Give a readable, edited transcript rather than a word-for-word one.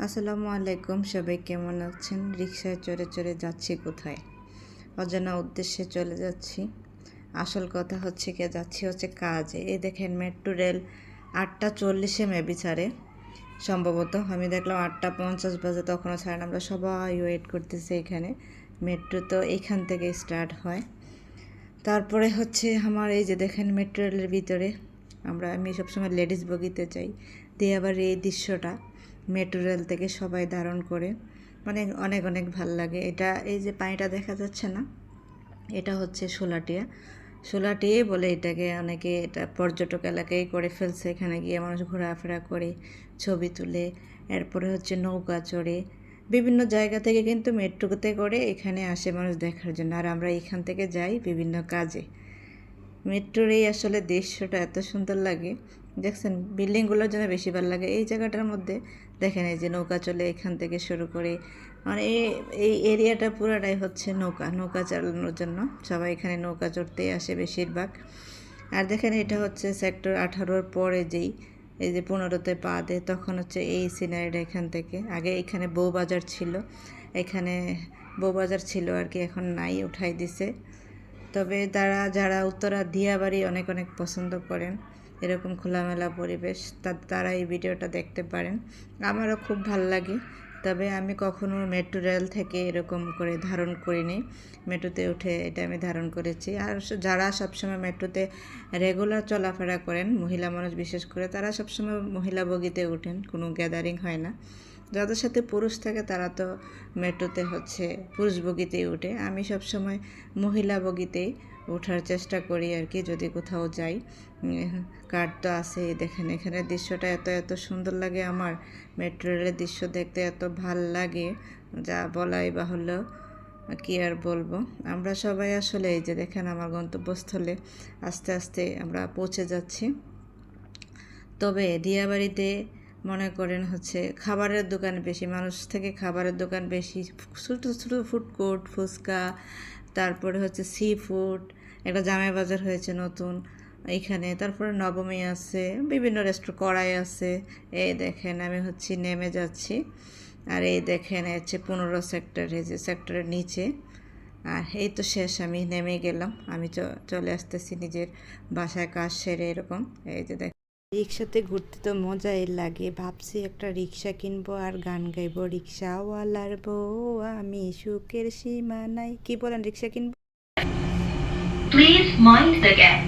আসসালামু আলাইকুম, সবাই কেমন আছেন? রিকশায় চড়ে চড়ে যাচ্ছি কোথায়? অজানা উদ্দেশ্যে চলে যাচ্ছি। আসল কথা হচ্ছে যাচ্ছি কাজে। এই দেখেন মেট্রো রেল 8:40 মেবি ছাড়ে সম্ভবত। আমি দেখলাম 8:50 বাজে, তখনও ছাড়ে না। আমরা সবাই ওয়েট করতেছি এখানে। মেট্রো তো এইখান থেকে স্টার্ট হয়। তারপরে আমার এই যে দেখেন মেট্রো রেলের ভিতরে আমি সবসময় লেডিস বগিতে যাই, দিয়ে আবার এই দৃশ্যটা মেট্রো রেল থেকে সবাই ধারণ করে, মানে অনেক অনেক ভাল লাগে। এটা এই যে পানিটা দেখা যাচ্ছে না, এটা হচ্ছে শোলাটিয়া বলে এটাকে। অনেকে এটা পর্যটক এলাকায় করে ফেলছে, এখানে গিয়ে মানুষ ঘোরাফেরা করে, ছবি তুলে। এরপরে নৌকা চড়ে বিভিন্ন জায়গা থেকে কিন্তু মেট্রোতে করে এখানে আসে মানুষ দেখার জন্য। আর আমরা এখান থেকে যাই বিভিন্ন কাজে। মেট্রোর এই আসলে দৃশ্যটা এত সুন্দর লাগে, দেখছেন? বিল্ডিংগুলোর জন্য বেশি ভালো লাগে। এই জায়গাটার মধ্যে দেখেন, এই যে নৌকা চলে এখান থেকে শুরু করে, মানে এই এরিয়াটা পুরাটাই নৌকা চালানোর জন্য। সবাই এখানে নৌকা চড়তেই আসে বেশিরভাগ। আর দেখেন, এটা সেক্টর 18-র পরে এই যে 15-তে পা দেয়, তখন এই সিনারিটা এখান থেকে। আগে এখানে বউবাজার ছিল, এখানে বউবাজার ছিল আর কি, এখন নাই, উঠাই দিছে। তবে যারা উত্তরা দিয়াবাড়ি অনেক অনেক পছন্দ করেন এরকম খোলামেলা পরিবেশ, তারা এই ভিডিওটা দেখতে পারেন। আমারও খুব ভাল লাগে। তবে আমি কখনো মেট্রো রেল থেকে এরকম করে ধারণ করিনি, মেট্রোতে উঠে এটা আমি ধারণ করেছি। আর যারা সবসময় মেট্রোতে রেগুলার চলাফেরা করেন, মহিলা মানুষ বিশেষ করে, তারা সবসময় মহিলা বগিতে উঠেন, কোনো গ্যাদারিং হয় না। যাদের সাথে পুরুষ থাকে তারা তো মেট্রোতে পুরুষ বগিতেই উঠে। আমি সবসময় মহিলা বগিতেই ওঠার চেষ্টা করি আর কি, যদি কোথাও যাই। কার্ড তো আছে। দেখেন এখানের দৃশ্যটা এত এত সুন্দর লাগে আমার। মেট্রো রেলের দৃশ্য দেখতে এত ভাল লাগে, যা বলাই বাহুল্য। কি আর বলবো। আমরা সবাই আসলে এই যে দেখেন আমার গন্তব্যস্থলে আস্তে আস্তে আমরা পৌঁছে যাচ্ছি। তবে দিয়াবাড়িতে মনে করেন খাবারের দোকান বেশি, মানুষ থেকে খাবারের দোকান বেশি। ছোটো ছোটো ফুড কোর্ট, ফুচকা, তারপরে সি ফুড, একটা জামাই বাজার হয়েছে নতুন এইখানে। তারপরে নবমী আছে, বিভিন্ন কড়াই আছে। এই দেখেন আমি নেমে যাচ্ছি। আর এই দেখেন 15 সেক্টর, এই যে সেক্টরের নিচে। আর এই তো শেষ, আমি নেমে গেলাম। আমি চলে আসতেছি নিজের বাসায় কাজ সেরে। এরকম এই যে দেখেন, রিক্সাতে ঘুরতে তো মজাই লাগে। ভাবছি একটা রিক্সা কিনবো আর গান গাইবো, রিক্সাওয়ালার বউ আমি, সুখের সীমা নাই। কি বলেন, রিক্সা কিনবো? Please mind the gap.